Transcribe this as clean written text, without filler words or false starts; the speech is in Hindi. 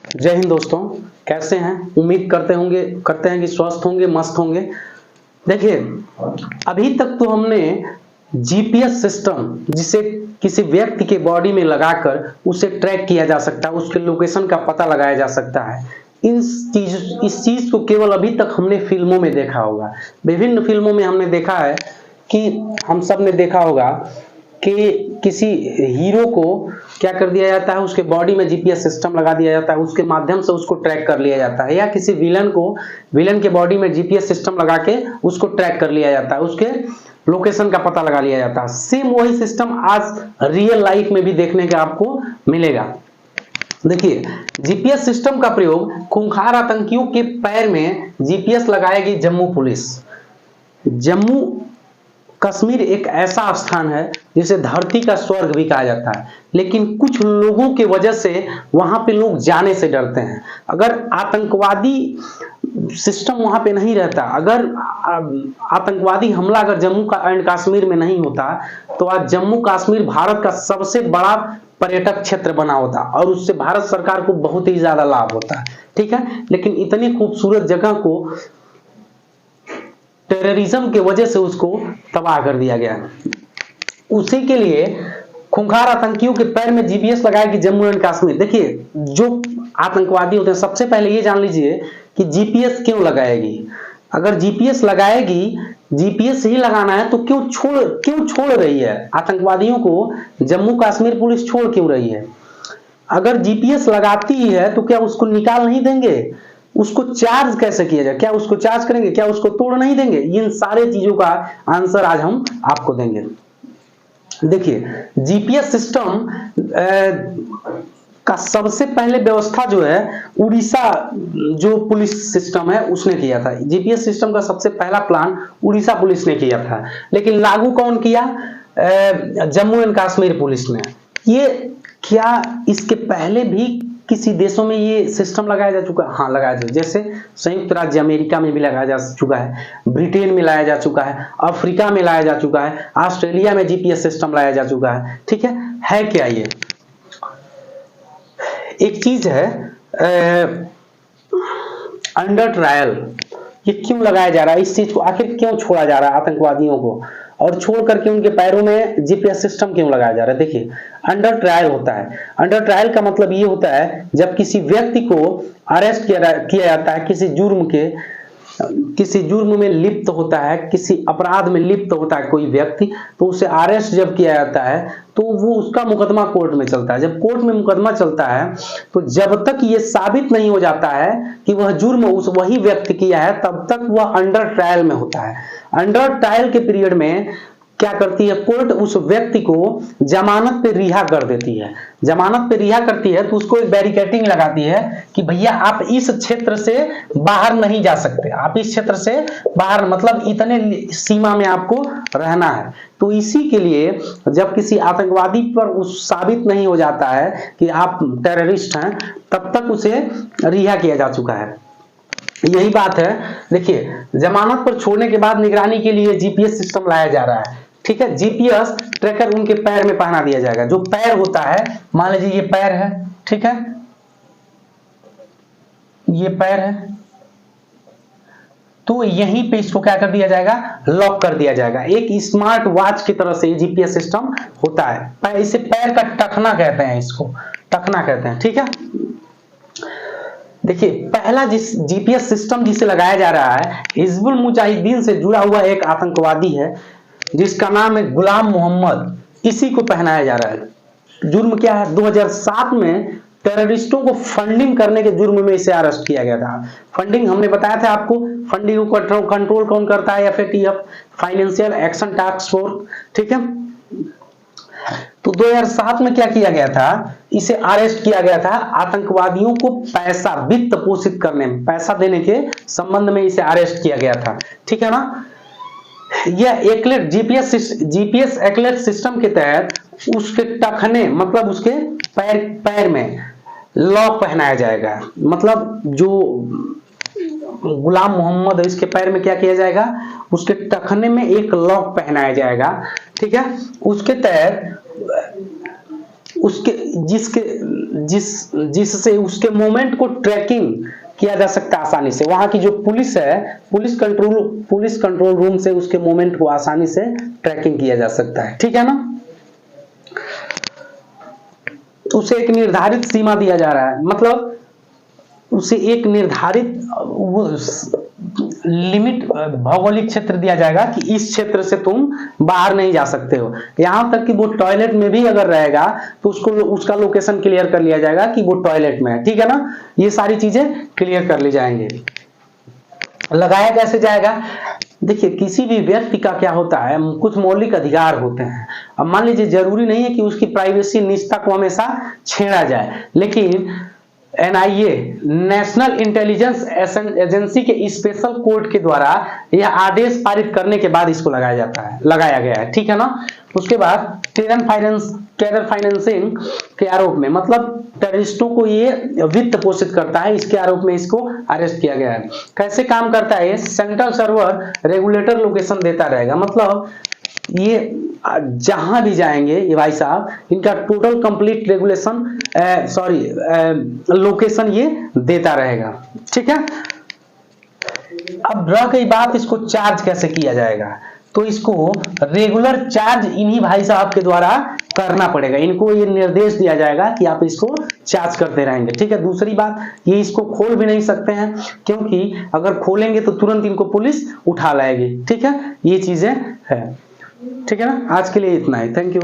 जय हिंद दोस्तों, कैसे हैं? उम्मीद करते हैं कि स्वस्थ होंगे, मस्त होंगे। देखिए, अभी तक तो हमने जीपीएस सिस्टम, जिसे किसी व्यक्ति के बॉडी में लगाकर उसे ट्रैक किया जा सकता है, उसके लोकेशन का पता लगाया जा सकता है। इस चीज को केवल अभी तक हमने फिल्मों में देखा होगा। विभिन्न फिल्मों में हमने देखा है कि हम सब ने देखा होगा कि किसी हीरो को क्या कर दिया जाता है, उसके बॉडी में जीपीएस सिस्टम लगा दिया जाता है, उसके माध्यम से उसको ट्रैक कर लिया जाता है। या किसी विलन के बॉडी में जीपीएस सिस्टम लगा के उसको ट्रैक कर लिया जाता है, उसके लोकेशन का पता लगा लिया जाता है। सेम वही सिस्टम आज रियल लाइफ में भी देखने का आपको मिलेगा। देखिए, जीपीएस सिस्टम का प्रयोग खूंखार आतंकियों के पैर में जीपीएस लगाएगी जम्मू पुलिस। जम्मू कश्मीर एक ऐसा स्थान है जिसे धरती का स्वर्ग भी कहा जाता है, लेकिन कुछ लोगों के वजह से वहां पे लोग जाने से डरते हैं। अगर आतंकवादी सिस्टम वहां पे नहीं रहता, अगर आतंकवादी हमला अगर जम्मू एंड कश्मीर में नहीं होता, तो आज जम्मू कश्मीर भारत का सबसे बड़ा पर्यटक क्षेत्र बना होता और उससे भारत सरकार को बहुत ही ज्यादा लाभ होता है। ठीक है, लेकिन इतनी खूबसूरत जगह को टेररिज्म की वजह से उसको तबाह कर दिया गया। उसी के लिए खूंखार आतंकियों के पैर में जीपीएस लगाएगी जम्मू एंड कश्मीर। देखिए, जो आतंकवादी होते हैं, सबसे पहले ये जान लीजिए कि जीपीएस क्यों लगाएगी। अगर जीपीएस लगाएगी, जीपीएस ही लगाना है, तो क्यों छोड़ रही है आतंकवादियों को? जम्मू कश्मीर पुलिस छोड़ क्यों रही है? अगर जीपीएस लगाती है तो क्या उसको निकाल नहीं देंगे? उसको चार्ज कैसे किया जाए? क्या उसको चार्ज करेंगे? क्या उसको तोड़ नहीं देंगे? इन सारे चीजों का आंसर आज हम आपको देंगे। देखिए, जीपीएस सिस्टम का सबसे पहले व्यवस्था जो है उड़ीसा जो पुलिस सिस्टम है उसने किया था। जीपीएस सिस्टम का सबसे पहला प्लान उड़ीसा पुलिस ने किया था, लेकिन लागू कौन किया? जम्मू एंड कश्मीर पुलिस ने। ये क्या इसके पहले भी किसी देशों में ये सिस्टम लगाया जा चुका है? हाँ, लगाया जा, जैसे संयुक्त राज्य अमेरिका में भी लगाया जा चुका है, ब्रिटेन में लाया जा चुका है, अफ्रीका में लाया जा चुका है, ऑस्ट्रेलिया में जीपीएस सिस्टम लाया जा चुका है। ठीक है क्या ये? एक चीज है अंडर ट्रायल। ये क्यों लगाया जा रहा है? इस चीज को आखिर क्यों छोड़ा जा रहा है आतंकवादियों को, और छोड़ करके उनके पैरों में जीपीएस सिस्टम क्यों लगाया जा रहा है? देखिए, अंडर ट्रायल होता है। अंडर ट्रायल का मतलब ये होता है जब किसी व्यक्ति को अरेस्ट किया जाता है, किसी जुर्म में लिप्त होता है, किसी अपराध में लिप्त होता है कोई व्यक्ति, तो उसे अरेस्ट जब किया जाता है तो वो उसका मुकदमा कोर्ट में चलता है। जब कोर्ट में मुकदमा चलता है तो जब तक ये साबित नहीं हो जाता है कि वह जुर्म वही व्यक्ति किया है, तब तक वह अंडर ट्रायल में होता है। अंडर ट्रायल के पीरियड में क्या करती है कोर्ट? उस व्यक्ति को जमानत पे रिहा कर देती है। जमानत पे रिहा करती है तो उसको एक बैरिकेडिंग लगाती है कि भैया आप इस क्षेत्र से बाहर नहीं जा सकते, आप इस क्षेत्र से बाहर, मतलब इतने सीमा में आपको रहना है। तो इसी के लिए जब किसी आतंकवादी पर उस साबित नहीं हो जाता है कि आप टेररिस्ट हैं, तब तक उसे रिहा किया जा चुका है। यही बात है। देखिए, जमानत पर छोड़ने के बाद निगरानी के लिए जीपीएस सिस्टम लाया जा रहा है। ठीक है, जीपीएस ट्रैकर उनके पैर में पहना दिया जाएगा। जो पैर होता है, मान लीजिए ये पैर है, ठीक है, ये पैर है, तो यहीं पे इसको क्या कर दिया जाएगा? लॉक कर दिया जाएगा। एक स्मार्ट वॉच की तरह से जीपीएस सिस्टम होता है। इसे पैर का टखना कहते हैं, इसको टखना कहते हैं। ठीक है, देखिए, पहला जिस जीपीएस सिस्टम जिसे लगाया जा रहा है, हिजबुल मुजाहिदीन से जुड़ा हुआ एक आतंकवादी है जिसका नाम है गुलाम मोहम्मद। इसी को पहनाया जा रहा है। जुर्म क्या है? 2007 में टेररिस्टों को फंडिंग करने के जुर्म में इसे अरेस्ट किया गया था। फंडिंग हमने बताया था आपको, फंडिंग को कंट्रोल कौन करता है? FATF, financial action task force. ठीक है, तो 2007 में क्या किया गया था? इसे अरेस्ट किया गया था आतंकवादियों को पैसा वित्त पोषित करने में, पैसा देने के संबंध में इसे अरेस्ट किया गया था। ठीक है ना? यह एकलेट जीपीएस एकलेट सिस्टम के तहत उसके टखने, मतलब उसके पैर में लॉक पहनाया जाएगा। मतलब जो गुलाम मोहम्मद है, इसके पैर में क्या किया जाएगा? उसके टखने में एक लॉक पहनाया जाएगा। ठीक है, उसके तहत उसके जिसके जिससे उसके मूवमेंट को ट्रैकिंग किया जा सकता है आसानी से। वहां की जो पुलिस है, पुलिस कंट्रोल रूम से उसके मूवमेंट को आसानी से ट्रैकिंग किया जा सकता है, ठीक है ना। उसे एक निर्धारित सीमा दिया जा रहा है, मतलब उसे एक निर्धारित लिमिट भौगोलिक क्षेत्र दिया जाएगा कि इस क्षेत्र से तुम बाहर नहीं जा सकते हो। यहां तक कि वो टॉयलेट में भी अगर रहेगा तो उसको उसका लोकेशन क्लियर कर लिया जाएगा कि वो टॉयलेट में है, ठीक है ना। ये सारी चीजें क्लियर कर ली जाएंगी। लगाया कैसे जाएगा? देखिए, किसी भी व्यक्ति का क्या होता है, कुछ मौलिक अधिकार होते हैं। अब मान लीजिए जरूरी नहीं है कि उसकी प्राइवेसी निजता को हमेशा छेड़ा जाए, लेकिन एनआईए नेशनल इंटेलिजेंस एजेंसी के स्पेशल कोर्ट के द्वारा यह आदेश पारित करने के बाद इसको लगाया गया है, ठीक है ना। उसके बाद टेरर फाइनेंसिंग के आरोप में, मतलब टेररिस्टों को ये वित्त पोषित करता है, इसके आरोप में इसको अरेस्ट किया गया है। कैसे काम करता है ये? सेंट्रल सर्वर रेगुलेटर लोकेशन देता रहेगा, मतलब ये जहां भी जाएंगे ये भाई साहब, इनका टोटल कंप्लीट लोकेशन ये देता रहेगा, ठीक है। अब रह गई बात, इसको चार्ज कैसे किया जाएगा? तो इसको रेगुलर चार्ज इन्हीं भाई साहब के द्वारा करना पड़ेगा। इनको ये निर्देश दिया जाएगा कि आप इसको चार्ज करते रहेंगे, ठीक है। दूसरी बात, ये इसको खोल भी नहीं सकते हैं, क्योंकि अगर खोलेंगे तो तुरंत इनको पुलिस उठा लाएगी, ठीक है। ये चीजें है, ठीक है ना। आज के लिए इतना ही, थैंक यू।